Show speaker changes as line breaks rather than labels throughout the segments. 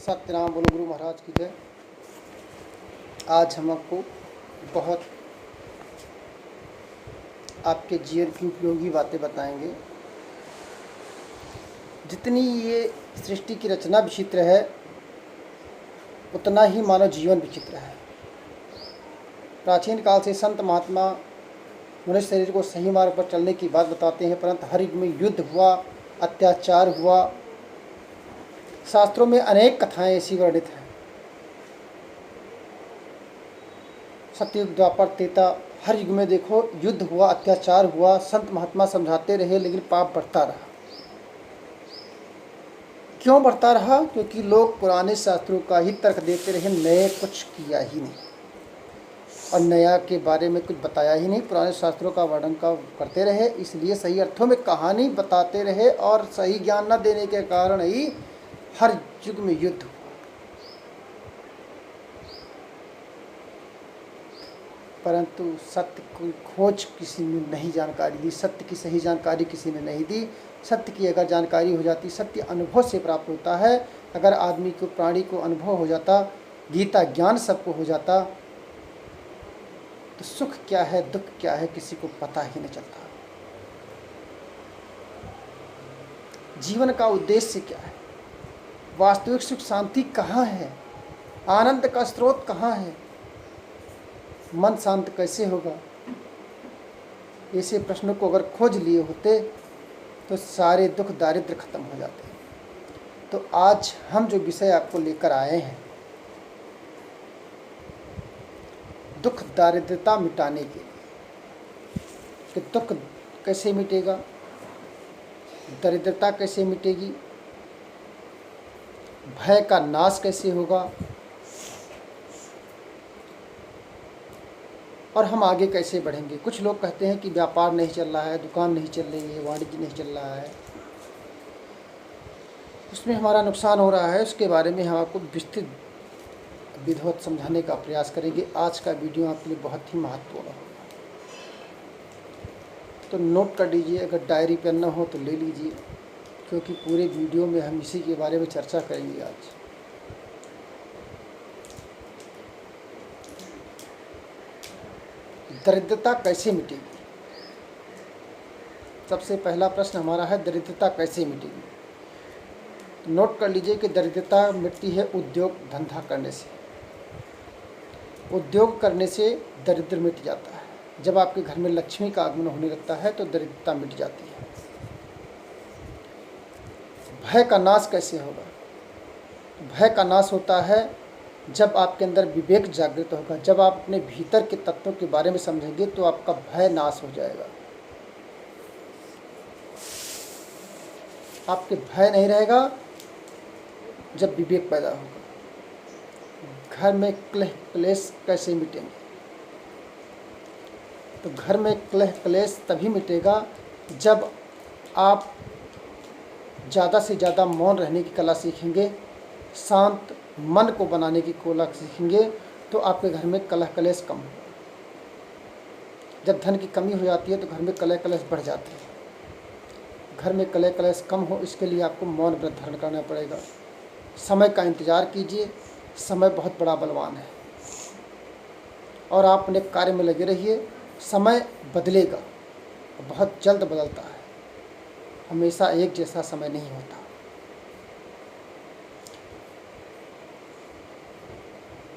सत्यनाम बोलो गुरु महाराज की जय। आज हम आपको बहुत आपके जीवन की उपयोगी बातें बताएंगे। जितनी ये सृष्टि की रचना विचित्र है, उतना ही मानव जीवन विचित्र है। प्राचीन काल से संत महात्मा मनुष्य शरीर को सही मार्ग पर चलने की बात बताते हैं, परंतु हर युग में युद्ध हुआ, अत्याचार हुआ। शास्त्रों में अनेक कथाएं ऐसी वर्णित हैं। सतयुग, द्वापर, त्रेता, हर युग में देखो युद्ध हुआ, अत्याचार हुआ। संत महात्मा समझाते रहे, लेकिन पाप बढ़ता रहा। क्यों बढ़ता रहा? क्योंकि लोग पुराने शास्त्रों का ही तर्क देते रहे, नए कुछ किया ही नहीं और नया के बारे में कुछ बताया ही नहीं। पुराने शास्त्रों का वर्णन करते रहे, इसलिए सही अर्थों में कहानी बताते रहे और सही ज्ञान न देने के कारण ही हर युग में युद्ध हुआ। परंतु सत्य की खोज किसी ने नहीं जानकारी दी, सत्य की सही जानकारी किसी ने नहीं दी। सत्य की अगर जानकारी हो जाती, सत्य अनुभव से प्राप्त होता है। अगर आदमी को, प्राणी को अनुभव हो जाता, गीता ज्ञान सबको हो जाता, तो सुख क्या है, दुख क्या है, किसी को पता ही नहीं चलता। जीवन का उद्देश्य क्या है, वास्तविक सुख शांति कहाँ है, आनंद का स्रोत कहाँ है, मन शांत कैसे होगा, ऐसे प्रश्नों को अगर खोज लिए होते तो सारे दुख दारिद्र खत्म हो जाते। तो आज हम जो विषय आपको लेकर आए हैं, दुख दारिद्रता मिटाने के लिए, कि दुख कैसे मिटेगा, दरिद्रता कैसे मिटेगी, भय का नाश कैसे होगा और हम आगे कैसे बढ़ेंगे। कुछ लोग कहते हैं कि व्यापार नहीं चल रहा है, दुकान नहीं चल रही है, वाणिज्य नहीं चल रहा है, उसमें हमारा नुकसान हो रहा है। उसके बारे में हम आपको विस्तृत विधिवत समझाने का प्रयास करेंगे। आज का वीडियो आपके लिए बहुत ही महत्वपूर्ण होगा, तो नोट कर लीजिए। अगर डायरी पेन न हो तो ले लीजिए, क्योंकि पूरे वीडियो में हम इसी के बारे में चर्चा करेंगे आज। दरिद्रता कैसे मिटेगी? सबसे पहला प्रश्न हमारा है, दरिद्रता कैसे मिटेगी? तो नोट कर लीजिए कि दरिद्रता मिटती है उद्योग धंधा करने से। उद्योग करने से दरिद्र मिट जाता है। जब आपके घर में लक्ष्मी का आगमन होने लगता है तो दरिद्रता मिट जाती है। भय का नाश कैसे होगा? भय का नाश होता है जब आपके अंदर विवेक जागृत होगा। जब आप अपने भीतर के तत्वों के बारे में समझेंगे तो आपका भय नाश हो जाएगा। आपके भय नहीं रहेगा जब विवेक पैदा होगा। घर में क्लेश क्लेश कैसे मिटेंगे? तो घर में क्लेश क्लेश तभी मिटेगा जब आप ज़्यादा से ज़्यादा मौन रहने की कला सीखेंगे, शांत मन को बनाने की कला सीखेंगे, तो आपके घर में कलह कलेश कम होगा। जब धन की कमी हो जाती है तो घर में कलह कलेश बढ़ जाते हैं। घर में कलह कलेश कम हो, इसके लिए आपको मौन व्रत धारण करना पड़ेगा। समय का इंतज़ार कीजिए, समय बहुत बड़ा बलवान है और आप अपने कार्य में लगे रहिए। समय बदलेगा, बहुत जल्द बदलता है, हमेशा एक जैसा समय नहीं होता।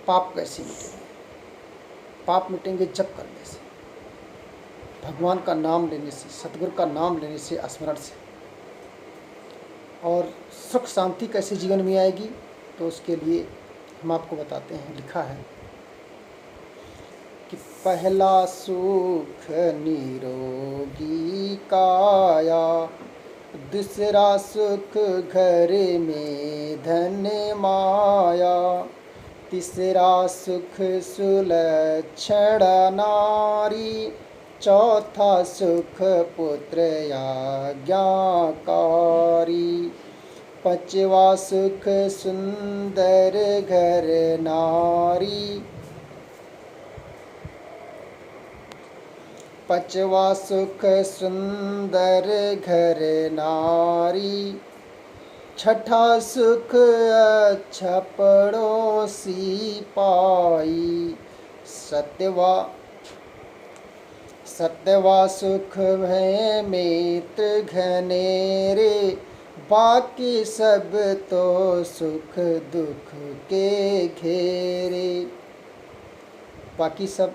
पाप कैसे मिटेंगे? पाप मिटेंगे जप करने से, भगवान का नाम लेने से, सतगुरु का नाम लेने से, स्मरण से। और सुख शांति कैसे जीवन में आएगी? तो उसके लिए हम आपको बताते हैं। लिखा है कि पहला सुख निरोगी काया, दूसरा सुख घर में धन माया, तीसरा सुख सुलक्षण नारी, चौथा सुख पुत्र आज्ञाकारी, पांचवा सुख सुंदर घर नारी, पांचवा सुख सुंदर घर नारी, छठा सुख अच्छा पड़ोसी पाई। सत्यवा सुख है मित्र घनेरे, बाकी सब तो सुख दुख के घेरे। बाकी सब